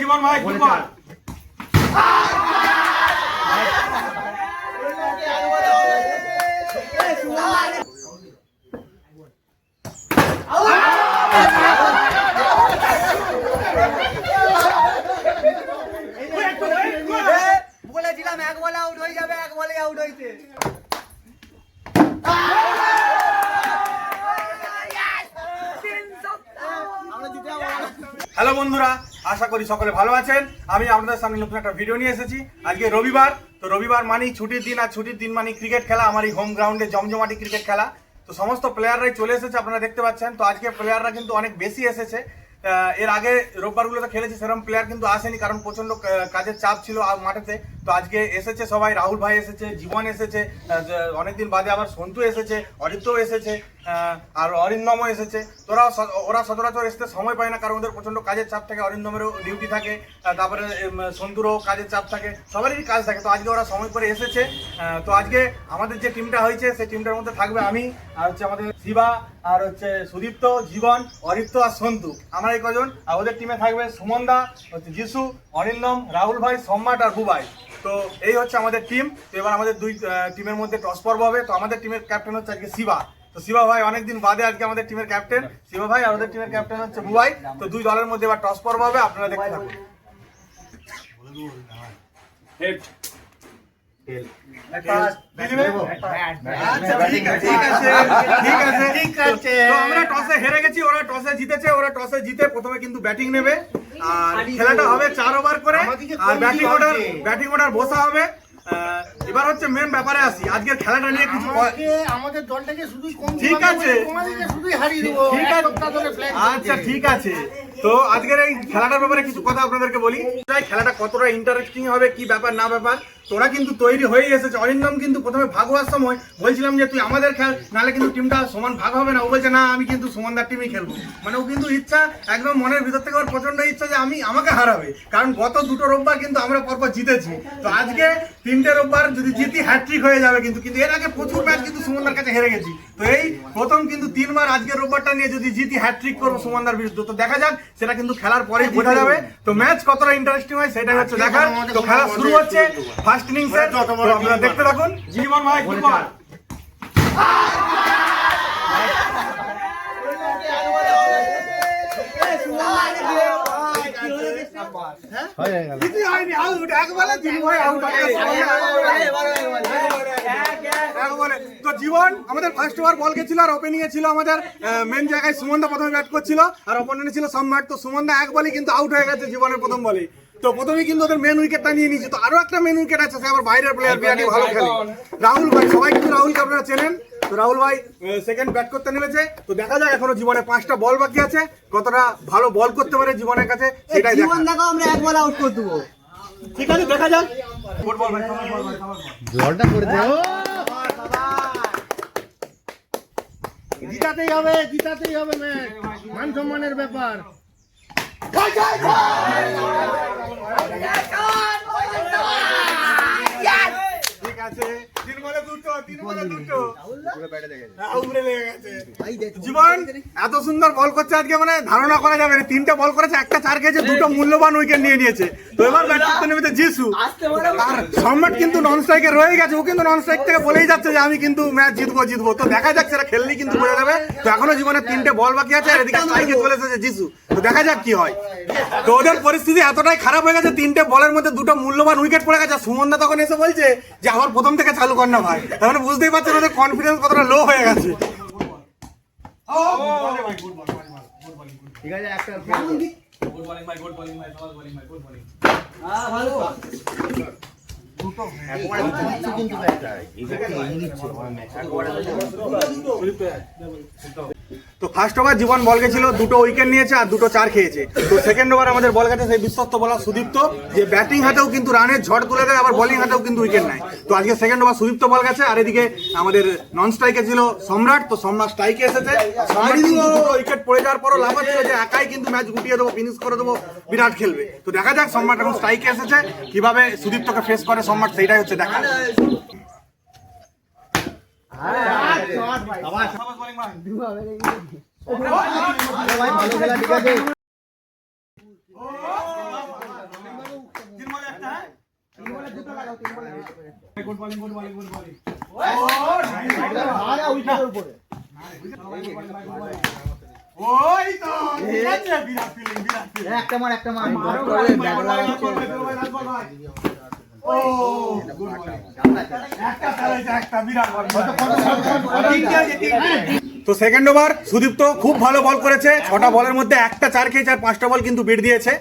জীবন ভাই ফুটবল। বলেছিলাম এক বলে আউট হয়ে যাবে, এক বলে আউট হইতে। হ্যালো বন্ধুরা, আশা করি সকলে ভালো আছেন। আমি আপনাদের সামনে নতুন একটা ভিডিও নিয়ে এসেছি। আজকে রবিবার, তো রবিবার মানেই ছুটির দিন, আর ছুটির দিন মানে ক্রিকেট খেলা। আমার এই হোম গ্রাউন্ডে জমজমাটি ক্রিকেট খেলা। তো সমস্ত প্লেয়াররাই চলে এসেছে, আপনারা দেখতে পাচ্ছেন। তো আজকে প্লেয়াররা কিন্তু অনেক বেশি এসেছে। এর আগে রোববারগুলোতে খেলেছি, সেরকম প্লেয়ার কিন্তু আসেনি, কারণ প্রচন্ড কাজের চাপ ছিল মাঠেতে। তো আজকে এসেছে সবাই, রাহুল ভাই এসেছে, জীবন এসেছে, অনেকদিন বাদে আবার সন্তু এসেছে, অরিত্রও এসেছে, আর অরিন্দমও এসেছে। ওরা সচরাচর আসতে সময় পায় না, কারণ ওদের প্রচন্ড কাজের চাপ থাকে। অরিন্দমেরও ডিউটি থাকে, তারপরে সন্তুরও কাজের চাপ থাকে, সবারই কাজ থাকে। তো আজকে ওরা সময় করে এসেছে। তো আজকে আমাদের যে টিমটা হয়েছে, সেই টিমটার মধ্যে থাকবে আমি, আর হচ্ছে আমাদের শিবা, আর হচ্ছে সুদীপ্ত, জীবন, অরিত্র আর সন্তু, আমরা এই কজন। আর ওদের টিমে থাকবে সুমনদা, হচ্ছে যিশু, অরিন্দম, রাহুল ভাই, সম্রাট আর বুবাই। তো এই হচ্ছে আমাদের টিম। তো এবার আমাদের দুই টিমের মধ্যে টস পর্ব হবে। তো আমাদের টিমের ক্যাপ্টেন হচ্ছে আজকে শিবা। তো শিবা ভাই অনেকদিন বাদে আজকে আমাদের টিমের ক্যাপ্টেন শিবা ভাই, আর ওদের টিমের ক্যাপ্টেন হচ্ছে বুবাই। তো দুই দলের মধ্যে এবার টস পর্ব হবে, আপনারা দেখতে থাকুন। আমরা টসে হেরে গেছি, ওরা টসে জিতেছে। ওরা টসে জিতে প্রথমে কিন্তু ব্যাটিং নেবে, আর খেলাটা হবে 4 ওভার করে, আর ব্যাটিং অর্ডার বসা হবে। এবার হচ্ছে মেন ব্যাপারে আসি, আজকের খেলাটা নিয়ে কিছু আমাদের দলটাকে শুধু ঠিক আছে, আচ্ছা ঠিক আছে। তো আজকের এই খেলাটার ব্যাপারে কিছু কথা আপনাদেরকে বলি। খেলাটা কতটা ইন্টারেস্টিং হবে, কি ব্যাপার না ব্যাপার, তোরা কিন্তু তৈরি হয়ে এসেছে। অরিন্দম কিন্তু প্রথমে ভাগ হওয়ার সময় বলছিলাম যে তুই আমাদের খেল, নাহলে কিন্তু টিমটা সমান ভাগ হবে না। ও বলছে না, আমি কিন্তু সুমনদার টিমই খেলবো। মানে ও কিন্তু ইচ্ছা, একদম মনের ভিতর থেকে ওর প্রচন্ড ইচ্ছা যে আমাকে হারাবে, কারণ গত দুটো রোববার কিন্তু আমরা পরপর জিতেছি। তো আজকে 3টে রোববার যদি জিতি হ্যাট্রিক হয়ে যাবে। কিন্তু এর আগে প্রচুর ম্যাচ কিন্তু সুমনদার কাছে হেরে গেছি। তো এই প্রথম কিন্তু 3বার আজকের রোববারটা নিয়ে যদি জিতি হ্যাট্রিক করবো সুমনদার বিরুদ্ধে। তো দেখা যাক, সেটা কিন্তু খেলার পরেই বোঝা যাবে। তো ম্যাচ কতটা ইন্টারেস্টিং হয় সেটাই হচ্ছে দেখার। তো খেলা শুরু হচ্ছে ফার্স্ট ইনিংসে, আপনারা দেখতে থাকুন। জীবন ভাই ফুটবল। তো জীবন আমাদের ফার্স্ট ওভার বল গেছিল, আর ওপেনিং এ ছিল আমাদের মেন জায়গায় সুমনদা প্রথমে ব্যাট করছিল, আর অপোনেন্টে ছিল সম্রাট। তো সুমনদা এক বলই কিন্তু আউট হয়ে গেছে জীবনের প্রথম বলে। তো প্রথমেই কিন্তু ওদের মেন উইকেটটা নিয়ে নিয়েছে। তো আরো একটা মেন উইকেট আছে, সে আবার বাইরের প্লেয়ার, বিরাটি ভালো খেলে, রাহুল ভাই। সবাই কিন্তু রাহুলকে আপনারা চেনেন। তো রাহুল ভাই সেকেন্ড ব্যাট করতে নেমেছে। তো দেখা যাক, এখনো জীবনে 5টা বল বাকি আছে, কতটা ভালো বল করতে পারে জীবনের কাছে সেটাই দেখা। আমরা এক বলে আউট করে দেবো। ঠিক আছে, দেখা যাক। বলটা করে দে। জিতাতেই হবে, জিতাতেই হবে ম্যাচ, মান সম্মানের ব্যাপার। ঠিক আছে, 3 বলে দুটো। জীবন এত সুন্দর বল করছে আজকে, মানে ধারণা করা যাবে না। 3টে বল করেছে, একটা 4 খেয়েছে, 2টো মূল্যবান উইকেট নিয়ে নিয়েছে। তো এবার ব্যাট করতে নেমেছে যিশু, আর সম্রাট কিন্তু নন স্ট্রাইকে রয়ে গেছে। ও কিন্তু নন স্ট্রাইক থেকে বলেই যাচ্ছে যে আমি কিন্তু ম্যাচ জিতবো। তো দেখা যাক, সেটা খেললেই কিন্তু বোঝা যাবে। তো এখনো জীবনের 3টে বল বাকি আছে, আর এদিকে স্ট্রাইকে চলে এসেছে যিশু। তো দেখা যাক কি হয়। তো ওদের পরিস্থিতি এতটাই খারাপ হয়ে গেছে, 3টে বলের মধ্যে 2টো মূল্যবান উইকেট পড়ে গেছে। সুমনদা তখন এসে বলছে যে আবার প্রথম থেকে চালু কর না ভাই। তাহলে বুঝতেই পারছেন ওদের কনফিডেন্স কতটা লো হয়ে গেছে। ঠিক আছে, একটা তো ফার্স্ট ওভার জীবন বল গেছিল, 2টো উইকেট নিয়েছে, আর 2টো 4 খেয়েছে। তো সেকেন্ড ওভার আমাদের বল গেছে সেই বিশ্বস্ত বলার সুদীপ্ত, যে ব্যাটিং হাতেও কিন্তু রানের ঝড় তুলে দেয়, আবার বোলিং হাতেও কিন্তু উইকেট নেয়। তো আজকে সেকেন্ড ওভার সুদীপ্ত বল গেছে, আর এদিকে আমাদের নন স্ট্রাইকে ছিল সম্রাট। তো সম্রাট স্ট্রাইকে এসেছে। উইকেট পড়ে যাওয়ার পরও লাভ ছিল যে একাই কিন্তু ম্যাচ গুটিয়ে দেবো, ফিনিশ করে দেবো, বিরাট খেলবে। তো দেখা যাক সম্রাট এখন স্ট্রাইকে এসেছে, কিভাবে সুদীপ্তকে ফেস করে সম্রাট, সেইটাই হচ্ছে দেখা। ভালো খেলা, ঠিক আছে। Good bowling good bowling good bowling মারা উইকেটের উপরে ওই তো বিরাট ফিলিং বিরাট ফিলিং একটা মার একটা মার ও গুড বলিং একটা খেলাইছে একটা বিরাট বল তো সেকেন্ড ওভার সুদীপ্ত খুব ভালো বল করেছে 6টা বলের মধ্যে একটা 4 খেয়েছে আর 5টা বল কিন্তু বিট দিয়েছে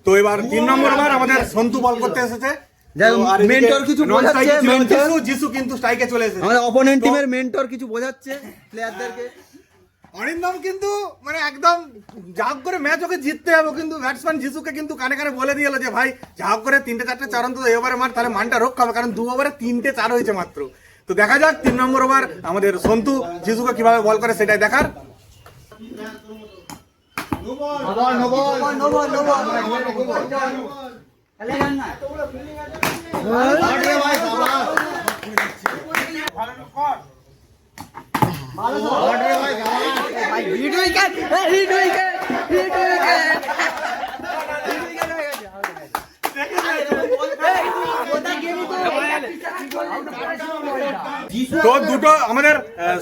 তো এবার 3 নম্বর ওভার আমাদের সন্তু বল করতে এসেছে মেন্টর কিছু বোঝাচ্ছে যিশু কিন্তু স্ট্রাইকে চলে এসেছে আমাদের অপোনেন্ট টিমের মেন্টর কিছু বোঝাচ্ছে প্লেয়ারদেরকে অরিন্দম কিন্তু মানে একদম ঝাঁক করে ম্যাচ ওকে জিততে হবে কিন্তু ব্যাটসম্যান যিশুকে কিন্তু কানে কানে বলে দিয়ে যে ভাই ঝাঁক করে 3টে 4টে 4 অন্তত এবারে মার তাহলে মানটা রক্ষা হবে কারণ 2 ওভারে 3টে 4 হয়েছে মাত্র তো দেখা যাক 3 নম্বর ওভার আমাদের সন্তু যিশুকে কিভাবে বল করে সেটাই দেখার তো দুটো আমাদের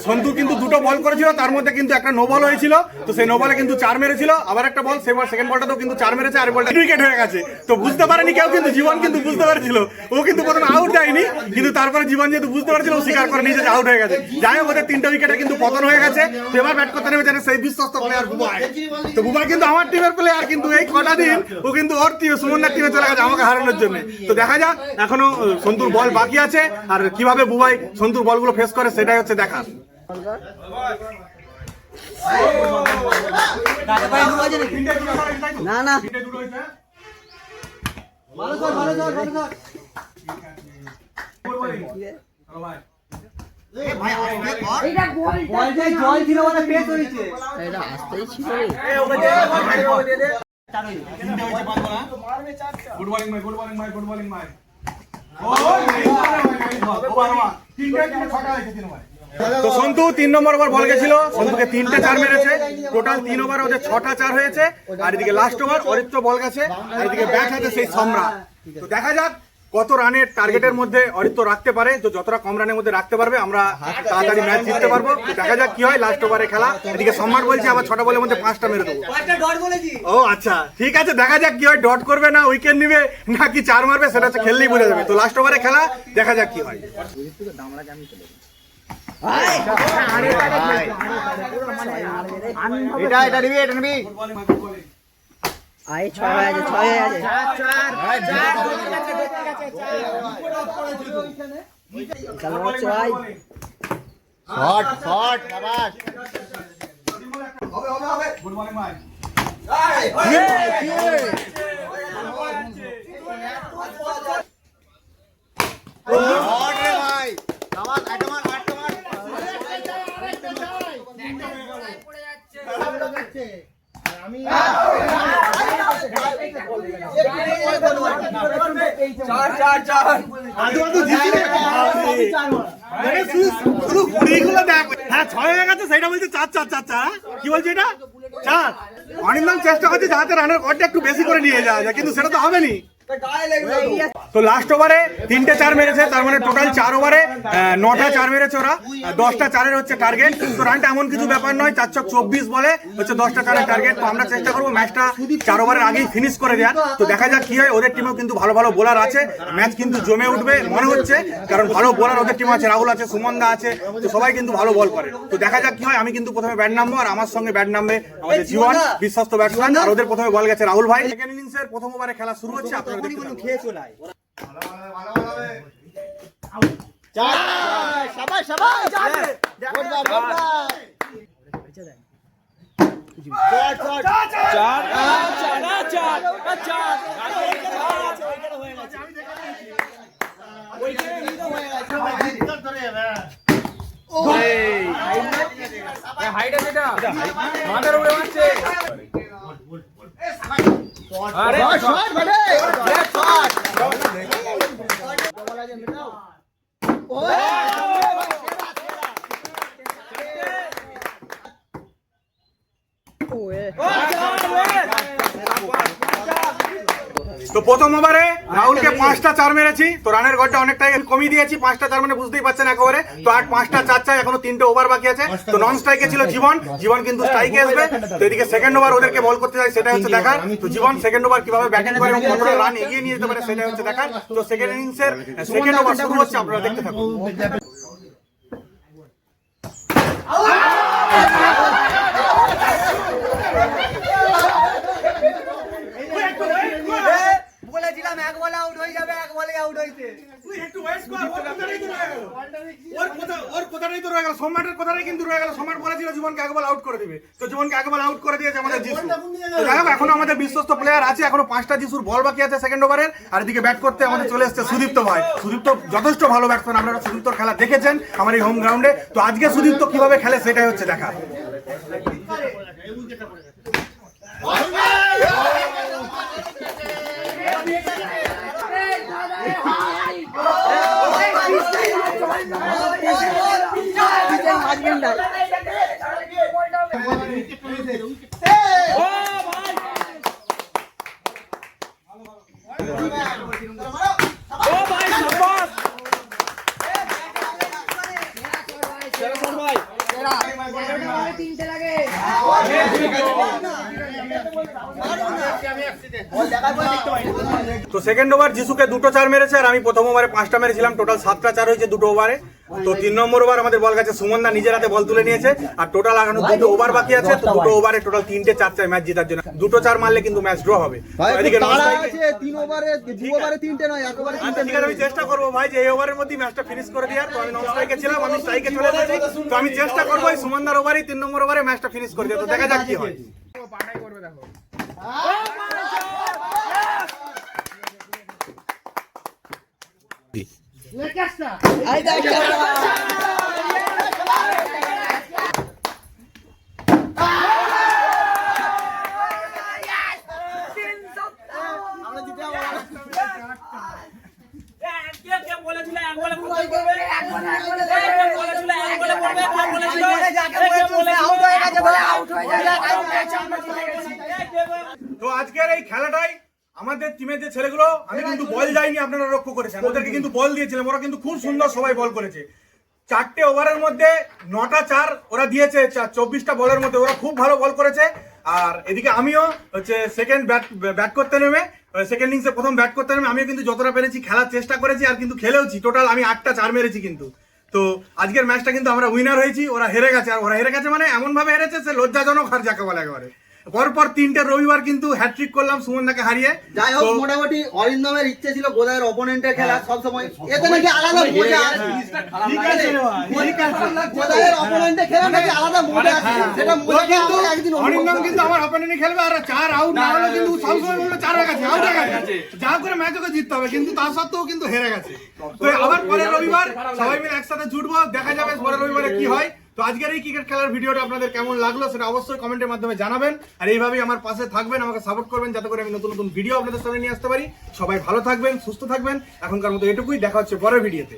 সন্তু কিন্তু দুটো বল করেছিল তার মধ্যে কিন্তু একটা নো বল হয়েছিল তো সেই নো বলে কিন্তু 4 মেরেছিল আবার একটা বল সেকেন্ড বলটাতেও কিন্তু 4 মেরেছে আর বলটা উইকেট হয়ে গেছে তো বুঝতে পারেনি কেউ কিন্তু জীবন কিন্তু বুঝতে পারছিল ও কিন্তু প্রথমে আউট দেয়নি কিন্তু তারপরে জীবন যেহেতু বুঝতে পারছিল ও স্বীকার করে নিয়েছে যে আউট হয়ে গেছে যাই হোক ওদের 3টে উইকেটে কিন্তু পতন হয়ে গেছে তো এবার ব্যাট করতে নেমেছে সেই বিশ্বস্ত প্লেয়ার বুবাই তো বুবাই কিন্তু আমার টিমের প্লেয়ার কিন্তু এই কটা দিন ও কিন্তু ওর টিমে সুমনদার টিমে চলে গেছে আমাকে হারানোর জন্য তো দেখা যাক এখনো সন্তুর বল বাকি আছে আর কিভাবে বুবাই সন্তুর বলগুলো ফেস করে সেটাই হচ্ছে দেখা না না জল ছিল বলে পেট হয়েছে এটা আসতেই ছিল good bowling my good bowling my good bowling my তো সন্তু 3 নম্বর ওভার বল গেছিল সন্তুকে 3টে 4 মেরেছে টোটাল 3 ওভার ওদের 6টা 4 হয়েছে আর এদিকে লাস্ট ওভার অরিত্র বল গেছে আর এদিকে ব্যাট হাতে সেই সম্রাট তো দেখা যাক কত রানের টার্গেটের মধ্যে অরিত্র রাখতে পারে তো যতটা কম রানের মধ্যে রাখতে পারবে আমরা তাড়াতাড়ি ম্যাচ জিততে পারবো দেখা যাক কি হয় লাস্ট ওভারে খেলা এদিকে সম্রাট বলছে আবার 6টা বলের মধ্যে 5টা মেরে দেবো ও আচ্ছা ঠিক আছে দেখা যাক কি হয় ডট করবে না উইকেট নিবে নাকি 4 মারবে সেটা হচ্ছে খেললেই বোঝা যাবে তো লাস্ট ওভারে খেলা দেখা যাক কি হয় এটা নিবি এটা নিবি আয় 6 হয়ে আছে 6 হয়ে আছে শট শট শাবাশ হবে গুড মর্নিং ভাই শট রে ভাই শাবাশ একটা মার আমি হ্যাঁ 6 হয়ে গেছে সেটা বলছে 4 4 4 4 কি বলছে এটা 4 অনিন্দম চেষ্টা করছে যাতে রানের গড়টা একটু বেশি করে নিয়ে যাওয়া যায় কিন্তু সেটা তো হবে না তো লাস্ট ওভারে 3টে 4 মেরেছে তার মানে টোটাল 4 ওভারে 9টা 4 মেরেছে ওরা 10টা 4-এর হচ্ছে টার্গেট তো রানটা এমন কিছু ব্যাপার নয় 424 বলে হচ্ছে 10টা 4-এর টার্গেট তো আমরা চেষ্টা করবো ম্যাচটা 4 ওভারের আগেই ফিনিশ করে দেওয়ার তো দেখা যাক কি হয় ওদের টিমেও কিন্তু ভালো ভালো বোলার আছে ম্যাচ কিন্তু জমে উঠবে মনে হচ্ছে কারণ ভালো বোলার ওদের টিম আছে রাহুল আছে সুমনদা আছে তো সবাই কিন্তু ভালো বল করে তো দেখা যাক কি হয় আমি কিন্তু প্রথমে ব্যাট নামবো আর আমার সঙ্গে ব্যাট নামবে আমাদের জীবন বিশ্বস্ত ব্যাটসম্যান আর ওদের প্রথমে বল গেছে রাহুল ভাই সেকেন্ড ইনিংসের প্রথম ওভারে খেলা শুরু হচ্ছে আপনারা দেখতে থাকুন। শাবাশ শাবাশ গুড বল গুড বল তো প্রথম ওভারে রাহুলকে 5টা 4 মেরেছি, তো রানের গড়টা অনেকটাই কমিয়ে দিয়েছি। 5টা 4 মানে বুঝতেই পারছেন এক ওভারে, তো আর 5টা 4 চাই, এখনো 3টে ওভার বাকি আছে। তো নন স্ট্রাইকে ছিল জীবন কিন্তু স্ট্রাইকে আসবে। তো এদিকে সেকেন্ড ওভার ওদেরকে বল করতে চাই, সেটা হচ্ছে দেখার। তো জীবন সেকেন্ড ওভার কিভাবে ব্যাটিং করে এবং কতটা রান এগিয়ে নিয়ে যেতে পারে সেটা হচ্ছে দেখার। তো সেকেন্ড ইনিংসের সেকেন্ড ওভার শুরু হচ্ছে, আপনারা দেখতে থাকুন। বলেছিলাম এক বলে আউট হয়ে যাবে, এক বলে আউট হইতে। ওর কথাটাই তো রয়ে গেল, সম্রাটের কথাটাই কিন্তু রয়ে গেল। সম্রাট বলেছিল জীবনকে এক বল আউট করে দিবে, তো জীবনকে এক বল আউট করে দিয়েছে আমাদের জিসু। তো যাই হোক, এখনো আমাদের বিশ্বস্ত প্লেয়ার আছে, এখনো 5টা জিসুর বল বাকি আছে সেকেন্ড ওভারের। আর এদিকে ব্যাট করতে আমাদের চলে এসেছে সুদীপ্ত ভাই। সুদীপ্ত যথেষ্ট ভালো ব্যাটসম্যান, আপনারা সুদীপ্তর খেলা দেখেছেন আমার এই হোম গ্রাউন্ডে। তো আজকে সুদীপ্ত কিভাবে খেলে সেটাই হচ্ছে দেখা। তো সেকেন্ড ওভার জিসুকে 2টো 4 মেরেছে, আর আমি প্রথম ওভারে 5টা মেরেছিলাম। টোটাল 7টা 4 হয়েছে 2টো ওভারে। তো 3 নম্বর ওভার আমাদের বল গেছে, সুমন দা নিজের হাতে বল তুলে নিয়েছে। আর টোটাল এখনো 2টো ওভার বাকি আছে। তো 2টো ওভারে টোটাল 3টে 4 চাই ম্যাচ জেতার জন্য। 2টো 4 মারলে কিন্তু ম্যাচ ড্র হবে। এদিকে তারা আছে 3 ওভারে 2 ওভারে 3টে নয়, এক ওভারে 3টে। ঠিক আছে, আমি চেষ্টা করবো ভাই যে এই ওভারের মধ্যেই ম্যাচটা ফিনিশ করে দেওয়ার। তো আমি নন স্ট্রাইকে ছিলাম, আমি স্ট্রাইকে চলে এসেছি। তো আমি চেষ্টা করবো এই সুমনদার ওভারই 3 নম্বর ওভারে ম্যাচটা ফিনিশ করে দেওয়া। তো দেখা যাক কি হয়। তো আজকের এই খেলাটাই আমাদের টিমের যে ছেলেগুলো, আমি কিন্তু বল যাইনি, আপনারা লক্ষ্য করেছেন, ওদেরকে কিন্তু বল দিয়েছিলাম। ওরা কিন্তু খুব সুন্দর সবাই বল করেছে। 4টে ওভারের মধ্যে 9টা 4 ওরা দিয়েছে 24টা বলের মধ্যে। ওরা খুব ভালো বল করেছে। আর এদিকে আমিও হচ্ছে সেকেন্ড ব্যাট করতে নেমে, সেকেন্ড ইনিংসে প্রথম ব্যাট করতে নেমে আমিও কিন্তু যতটা পেরেছি খেলার চেষ্টা করেছি, আর কিন্তু খেলেওছি। টোটাল আমি 8টা 4 মেরেছি কিন্তু। তো আজকের ম্যাচটা কিন্তু আমরা উইনার হয়েছি, ওরা হেরে গেছে। আর ওরা হেরে গেছে মানে এমন ভাবে হেরেছে সে লজ্জাজনক হার যাকে বলে একেবারে। পরপর 3টে রবিবার কিন্তু হ্যাটট্রিক করলাম সুমনদাকে হারিয়ে। যাই হোক, মোটামুটি অরিন্দমের ইচ্ছে ছিল গোদায়ের অপোনেন্টের খেলা সব সময়। এতে নাকি আলাদা মজা আছে। ঠিক আছে, গোদায়ের অপোনেন্টের খেলা নাকি আলাদা মজা আছে। সেটা মজা কিন্তু একদিন অরিন্দম কিন্তু আমার অপোনেন্টে খেলবে, আর 4 আউট না হলে কিন্তু সবসময় বলবে 4 হয়ে গেছে, আউট হয়ে গেছে, যা করে ম্যাচ ওকে জিততে হবে। কিন্তু তার সত্ত্বেও কিন্তু হেরে গেছে। তো আবার পরের রবিবার সবাই মিলে একসাথে জুটবো, দেখা যাবে পরের রবিবারে কি হয়। তো আজকের এই ক্রিকেট খেলার ভিডিওটা আপনাদের কেমন লাগলো সেটা অবশ্যই কমেন্টের মাধ্যমে জানাবেন। আর এইভাবেই আমার পাশে থাকবেন, আমাকে সাপোর্ট করবেন, যাতে করে আমি নতুন নতুন ভিডিও আপনাদের সামনে নিয়ে আসতে পারি। সবাই ভালো থাকবেন, সুস্থ থাকবেন। এখনকার মতো এটুকুই, দেখা হচ্ছে পরের ভিডিওতে।